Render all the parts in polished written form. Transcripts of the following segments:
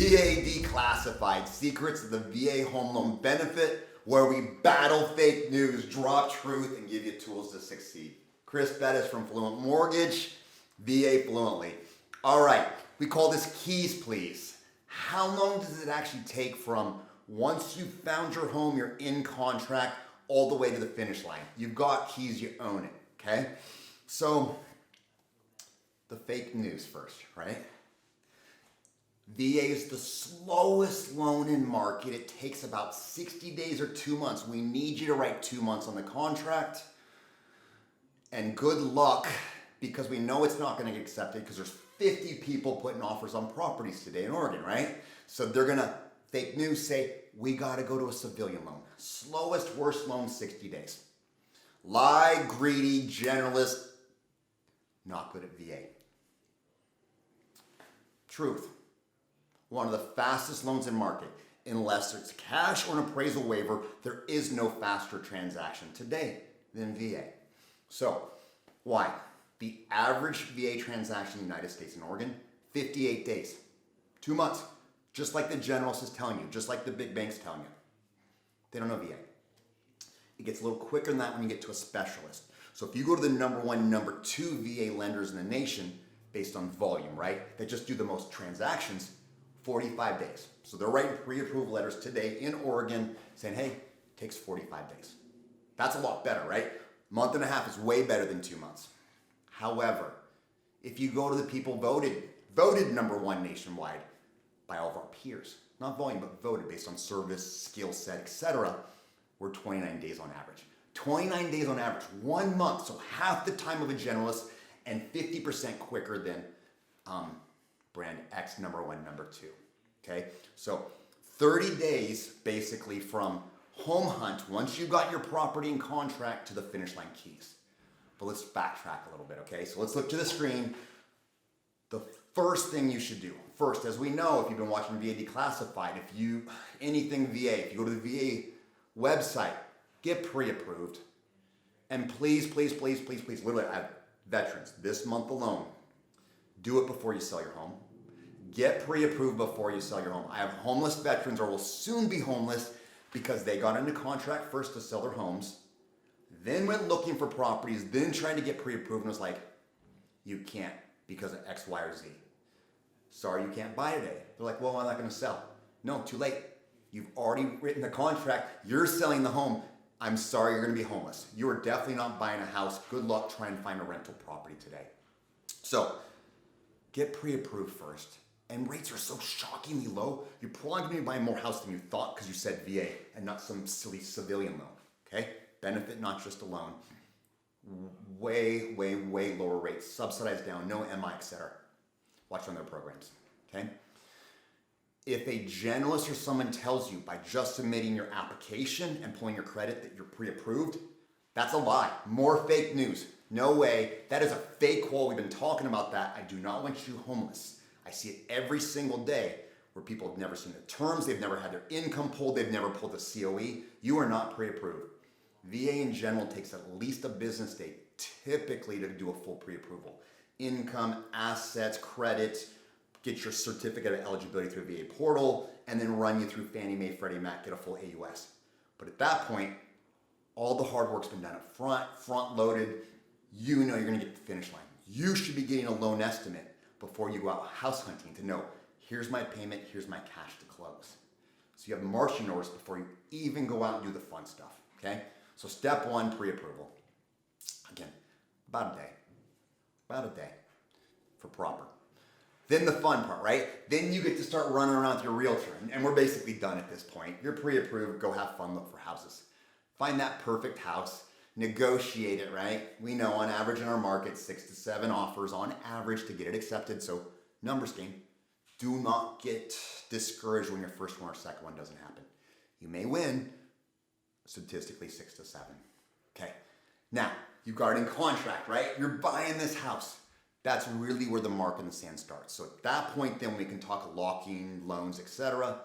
VA Declassified, Secrets of the VA Home Loan Benefit, where we battle fake news, drop truth, and give you tools to succeed. Chris Bettis from Fluent Mortgage, VA Fluently. All right, we call this Keys Please. How long does it actually take from once you've found your home, you're in contract, all the way to the finish line? You've got keys, you own it, okay? So, the fake news first, right? VA is the slowest loan in market. It takes about 60 days or 2 months. We need you to write 2 months on the contract. And good luck, because we know it's not going to get accepted because there's 50 people putting offers on properties today in Oregon, right? So they're going to, fake news, say, we got to go to a civilian loan. Slowest, worst loan, 60 days. Lie, greedy, generalist, not good at VA. Truth. One of the fastest loans in market. Unless it's cash or an appraisal waiver, there is no faster transaction today than VA. So, why? The average VA transaction in the United States and Oregon, 58 days. 2 months. Just like the generalist is telling you, just like the big banks telling you. They don't know VA. It gets a little quicker than that when you get to a specialist. So if you go to the number 1, number 2 VA lenders in the nation, based on volume, right? That just do the most transactions, 45 days. So they're writing pre-approval letters today in Oregon saying, hey, it takes 45 days. That's a lot better, right? Month and a half is way better than 2 months. However, if you go to the people voted number 1 nationwide by all of our peers, not volume, but voted based on service, skill set, etc., we're 29 days on average. 29 days on average, 1 month, so half the time of a generalist and 50% quicker than brand X number 1, number 2, okay? So 30 days basically from home hunt, once you got your property in contract, to the finish line keys. But let's backtrack a little bit, okay? So let's look to the screen. The first thing you should do, first, as we know, if you've been watching VA Declassified, anything VA, if you go to the VA website, get pre-approved. And please, please, please, please, please, literally, I have veterans, this month alone, do it before you sell your home. Get pre-approved before you sell your home. I have homeless veterans, or will soon be homeless, because they got into contract first to sell their homes, then went looking for properties, then trying to get pre-approved, and was like, you can't because of X, Y, or Z. Sorry, you can't buy today. They're like, well, I'm not going to sell. No, too late. You've already written the contract. You're selling the home. I'm sorry, you're going to be homeless. You are definitely not buying a house. Good luck trying to find a rental property today. So get pre-approved first. And rates are so shockingly low, you're probably going to be buying more house than you thought because you said VA and not some silly civilian loan, okay? Benefit, not just a loan. Way, way, way lower rates, subsidized down, no MI, etc. Watch on their programs, okay? If a generalist or someone tells you by just submitting your application and pulling your credit that you're pre-approved, that's a lie. More fake news. No way. That is a fake wall. We've been talking about that. I do not want you homeless. I see it every single day where people have never seen the terms, they've never had their income pulled, they've never pulled the COE. You are not pre-approved. VA in general takes at least a business day typically to do a full pre-approval. Income, assets, credit, get your certificate of eligibility through VA portal, and then run you through Fannie Mae, Freddie Mac, get a full AUS. But at that point, all the hard work's been done up front loaded. You know you're gonna get to the finish line. You should be getting a loan estimate before you go out house hunting to know, here's my payment, here's my cash to close. So you have marching orders before you even go out and do the fun stuff, okay? So step 1, pre-approval. Again, about a day for proper. Then the fun part, right? Then you get to start running around with your realtor, and we're basically done at this point. You're pre-approved, go have fun, look for houses. Find that perfect house, negotiate it, right? We know on average in our market, 6 to 7 offers on average to get it accepted. So numbers game, do not get discouraged when your first one or second one doesn't happen. You may win, statistically 6 to 7. Okay, now you've got it in contract, right? You're buying this house. That's really where the mark in the sand starts. So at that point, then we can talk locking, loans, etc.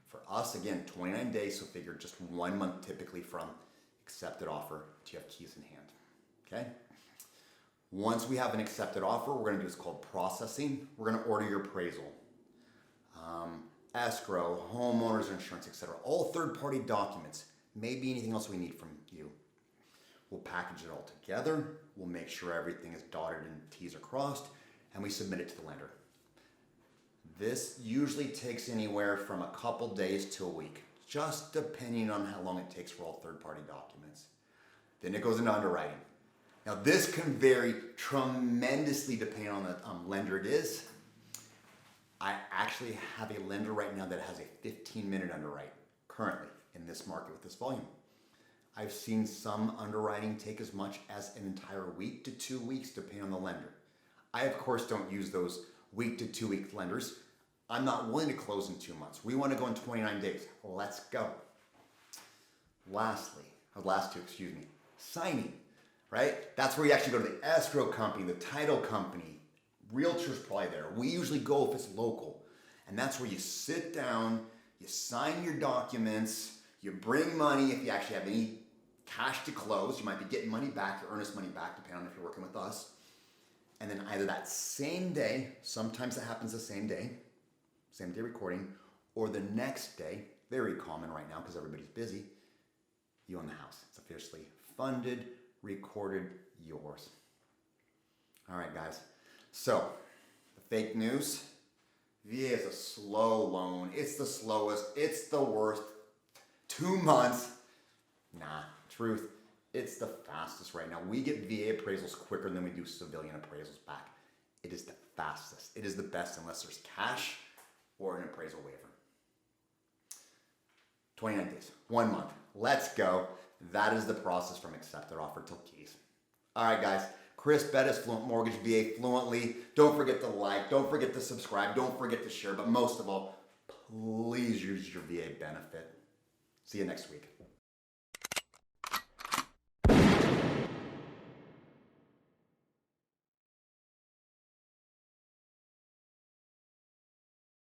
For us, again, 29 days, so figure just 1 month typically from accepted offer to you have keys in hand, okay? Once we have an accepted offer, we're gonna do what's called processing. We're gonna order your appraisal. escrow, homeowners insurance, etc. All third-party documents, maybe anything else we need from you. We'll package it all together. We'll make sure everything is dotted and T's are crossed, and we submit it to the lender. This usually takes anywhere from a couple days to a week, just depending on how long it takes for all third-party documents. Then it goes into underwriting. Now this can vary tremendously depending on the lender it is. I actually have a lender right now that has a 15-minute underwrite currently in this market with this volume. I've seen some underwriting take as much as an entire week to 2 weeks depending on the lender. I of course don't use those week to 2 week lenders. I'm not willing to close in 2 months. We want to go in 29 days. Let's go. Last two, signing, right? That's where you actually go to the escrow company, the title company, realtor's probably there. We usually go if it's local. And that's where you sit down, you sign your documents, you bring money if you actually have any cash to close. You might be getting money back, your earnest money back, depending on if you're working with us. And then either that same day, sometimes it happens the same day recording, or the next day, very common right now because everybody's busy, you own the house. It's officially funded, recorded, yours. All right, guys. So, the fake news, VA is a slow loan. It's the slowest. It's the worst. 2 months. Nah, truth, it's the fastest right now. We get VA appraisals quicker than we do civilian appraisals back. It is the fastest. It is the best unless there's cash or an appraisal waiver. 29 days, 1 month. Let's go. That is the process from accepted offer till keys. All right, guys. Chris Bettis, Fluent Mortgage, VA Fluently. Don't forget to like. Don't forget to subscribe. Don't forget to share. But most of all, please use your VA benefit. See you next week.